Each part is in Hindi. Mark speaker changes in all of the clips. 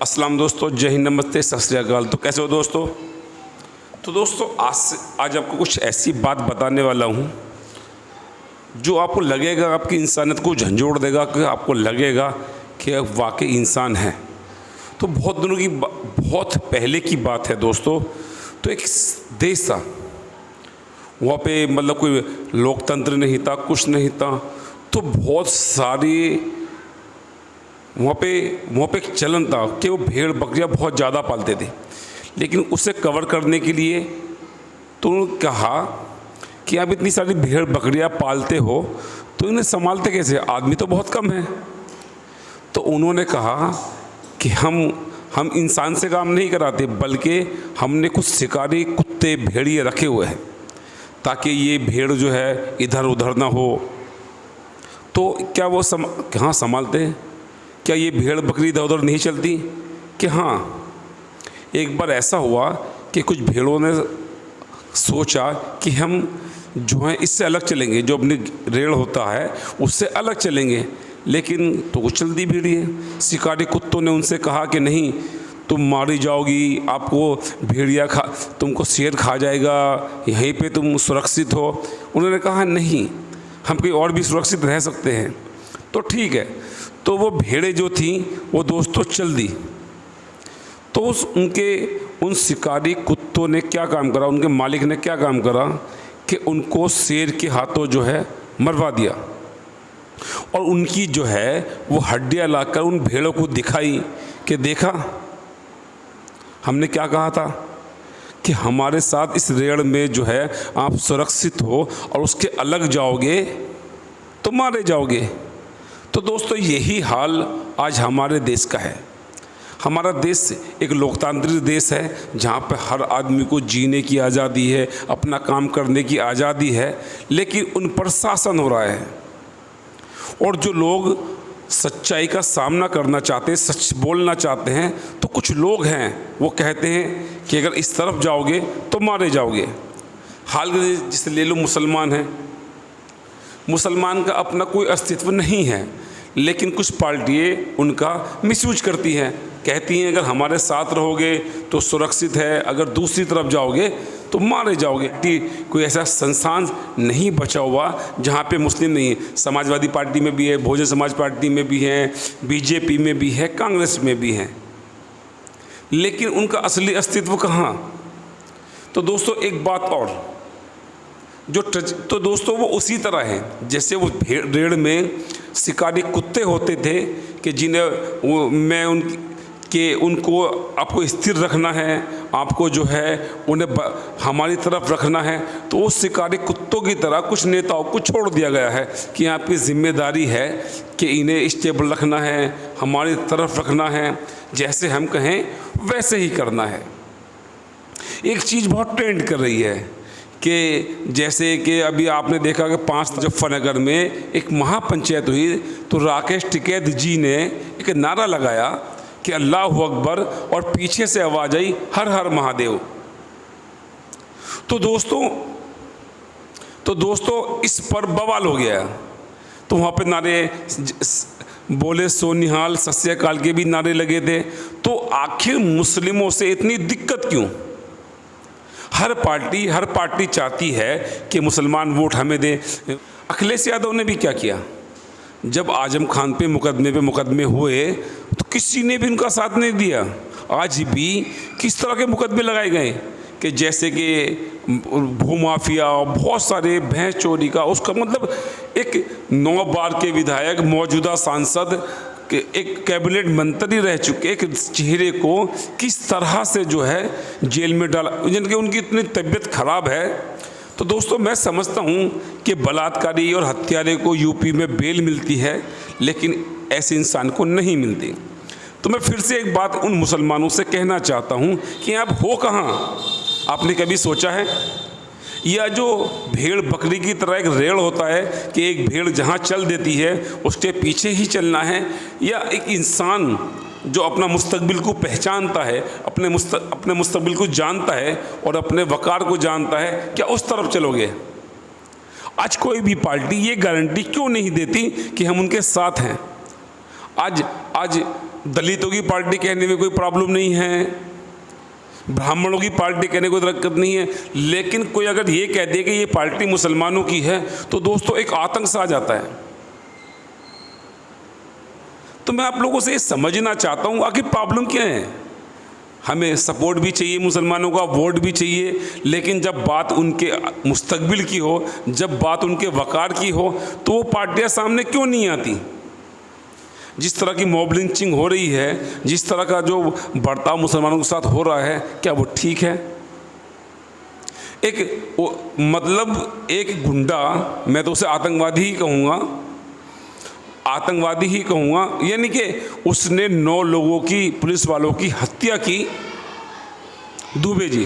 Speaker 1: अस्सलाम दोस्तों, जय हिंद, नमस्ते, सत श्री अकाल। तो कैसे हो दोस्तों? तो दोस्तों आज आपको कुछ ऐसी बात बताने वाला हूँ जो आपको लगेगा, आपकी इंसानियत को झंझोड़ देगा, कि आपको लगेगा कि आप वाकई इंसान हैं। तो बहुत दिनों की बहुत पहले की बात है दोस्तों। तो एक देश था, वहाँ पे मतलब कोई लोकतंत्र नहीं था, कुछ नहीं था। तो बहुत सारी वहाँ पे एक चलन था कि वो भेड़ बकरियाँ बहुत ज़्यादा पालते थे। लेकिन उसे कवर करने के लिए तो उन्होंने कहा कि आप इतनी सारी भेड़ बकरियाँ पालते हो तो इन्हें संभालते कैसे, आदमी तो बहुत कम है। तो उन्होंने कहा कि हम इंसान से काम नहीं कराते, बल्कि हमने कुछ शिकारी कुत्ते भेड़िए रखे हुए हैं ताकि ये भेड़ जो है इधर उधर ना हो। तो क्या वो कहाँ संभालते हैं? क्या ये भेड़ बकरी इधर उधर नहीं चलती? कि हाँ, एक बार ऐसा हुआ कि कुछ भेड़ों ने सोचा कि हम जो है इससे अलग चलेंगे, जो अपनी रेड़ होता है उससे अलग चलेंगे। लेकिन तो कुछ चलती भीड़ी है। शिकारी कुत्तों ने उनसे कहा कि नहीं, तुम मारी जाओगी, आपको भेड़िया तुमको शेर खा जाएगा, यहीं पे तुम सुरक्षित हो। उन्होंने कहा नहीं, हम कहीं और भी सुरक्षित रह सकते हैं। तो ठीक है। तो वो भेड़ें जो थी वो दोस्तों चल दी। तो उन शिकारी कुत्तों ने क्या काम करा, उनके मालिक ने क्या काम करा कि उनको शेर के हाथों जो है मरवा दिया, और उनकी जो है वो हड्डियाँ लाकर उन भेड़ों को दिखाई कि देखा, हमने क्या कहा था कि हमारे साथ इस रेड़ में जो है आप सुरक्षित हो, और उसके अलग जाओगे तो मारे जाओगे। तो दोस्तों यही हाल आज हमारे देश का है। हमारा देश एक लोकतांत्रिक देश है जहाँ पर हर आदमी को जीने की आज़ादी है, अपना काम करने की आज़ादी है, लेकिन उन पर शासन हो रहा है। और जो लोग सच्चाई का सामना करना चाहते हैं, सच बोलना चाहते हैं, तो कुछ लोग हैं वो कहते हैं कि अगर इस तरफ जाओगे तो मारे जाओगे। हाल जिसे ले लो, मुसलमान हैं, मुसलमान का अपना कोई अस्तित्व नहीं है, लेकिन कुछ पार्टियाँ उनका मिसयूज करती हैं, कहती हैं अगर हमारे साथ रहोगे तो सुरक्षित है, अगर दूसरी तरफ जाओगे तो मारे जाओगे। कोई ऐसा संस्थान नहीं बचा हुआ जहाँ पे मुस्लिम नहीं है। समाजवादी पार्टी में भी है, बहुजन समाज पार्टी में भी है, बीजेपी में भी है, कांग्रेस में भी है, लेकिन उनका असली अस्तित्व कहाँ? तो दोस्तों एक बात और, तो दोस्तों वो उसी तरह है जैसे वो रेड़ में शिकारी कुत्ते होते थे कि जिन्हें उनको आपको स्थिर रखना है, आपको जो है उन्हें हमारी तरफ रखना है। तो उस शिकारी कुत्तों की तरह कुछ नेताओं को छोड़ दिया गया है कि आपकी जिम्मेदारी है कि इन्हें स्टेबल रखना है, हमारी तरफ रखना है, जैसे हम कहें वैसे ही करना है। एक चीज़ बहुत ट्रेंड कर रही है कि जैसे कि अभी आपने देखा कि 5 मुजफ्फरनगर में एक महापंचायत हुई, तो राकेश टिकैत जी ने एक नारा लगाया कि अल्लाहु अकबर, और पीछे से आवाज़ आई हर हर महादेव। तो दोस्तों इस पर बवाल हो गया। तो वहाँ पे नारे बोले, सोनिहाल, सत श्री अकाल के भी नारे लगे थे। तो आखिर मुस्लिमों से इतनी दिक्कत क्यों? हर पार्टी चाहती है कि मुसलमान वोट हमें दें। अखिलेश यादव ने भी क्या किया, जब आजम खान पे मुकदमे हुए तो किसी ने भी उनका साथ नहीं दिया। आज भी किस तरह के मुकदमे लगाए गए कि जैसे कि भूमाफिया, बहुत सारे भैंस चोरी का, उसका मतलब एक 9 बार के विधायक, मौजूदा सांसद, एक कैबिनेट मंत्री रह चुके एक चेहरे को किस तरह से जो है जेल में डाला, जिनकी उनकी इतनी तबीयत खराब है। तो दोस्तों मैं समझता हूँ कि बलात्कारी और हत्यारे को यूपी में बेल मिलती है, लेकिन ऐसे इंसान को नहीं मिलती। तो मैं फिर से एक बात उन मुसलमानों से कहना चाहता हूँ कि आप हो कहाँ? आपने कभी सोचा है? या जो भेड़ बकरी की तरह एक रेड़ होता है कि एक भेड़ जहाँ चल देती है उसके पीछे ही चलना है, या एक इंसान जो अपना मुस्तकबिल को पहचानता है, अपने मुस्तकबिल को जानता है और अपने वकार को जानता है, क्या उस तरफ चलोगे? आज कोई भी पार्टी ये गारंटी क्यों नहीं देती कि हम उनके साथ हैं? आज दलितों की पार्टी कहने में कोई प्रॉब्लम नहीं है, ब्राह्मणों की पार्टी कहने को दिक्कत नहीं है, लेकिन कोई अगर ये कह दे कि ये पार्टी मुसलमानों की है तो दोस्तों एक आतंक सा आ जाता है। तो मैं आप लोगों से ये समझना चाहता हूँ आखिर प्रॉब्लम क्या है। हमें सपोर्ट भी चाहिए मुसलमानों का, वोट भी चाहिए, लेकिन जब बात उनके मुस्तकबिल की हो, जब बात उनके वक़ार की हो, तो वो पार्टियाँ सामने क्यों नहीं आती। जिस तरह की मॉब लिंचिंग हो रही है, जिस तरह का जो बर्ताव मुसलमानों के साथ हो रहा है, क्या वो ठीक है। मतलब एक गुंडा, मैं तो उसे आतंकवादी ही कहूँगा, आतंकवादी ही कहूँगा, यानी कि उसने 9 लोगों की, पुलिस वालों की हत्या की, दुबे जी।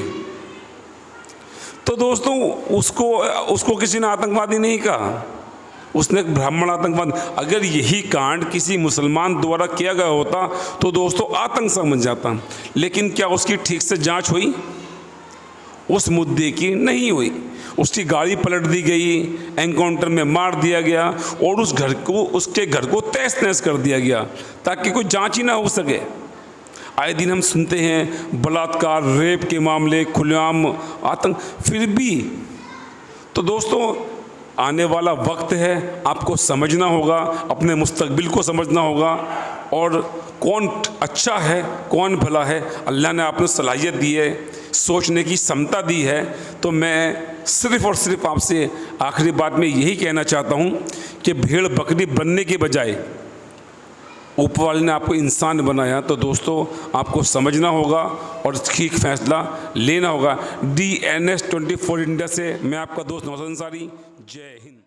Speaker 1: तो दोस्तों उसको किसी ने आतंकवादी नहीं कहा, उसने एक ब्राह्मण आतंकवाद। अगर यही कांड किसी मुसलमान द्वारा किया गया होता तो दोस्तों आतंक समझ जाता, लेकिन क्या उसकी ठीक से जांच हुई? उस मुद्दे की नहीं हुई। उसकी गाड़ी पलट दी गई, एनकाउंटर में मार दिया गया और उसके घर को तहस नहस कर दिया गया ताकि कोई जांच ही ना हो सके। आए दिन हम सुनते हैं बलात्कार, रेप के मामले, खुलेआम आतंक। फिर भी तो दोस्तों आने वाला वक्त है, आपको समझना होगा, अपने मुस्तकबिल को समझना होगा, और कौन अच्छा है कौन भला है। अल्लाह ने आपने सलाहियत दी है, सोचने की क्षमता दी है। तो मैं सिर्फ़ और सिर्फ आपसे आखिरी बात में यही कहना चाहता हूँ कि भेड़ बकरी बनने के बजाय ऊपर वाले ने आपको इंसान बनाया, तो दोस्तों आपको समझना होगा और ठीक फैसला लेना होगा। DNS 24 इंडिया से मैं आपका दोस्त नौशाद अंसारी। जय हिंद।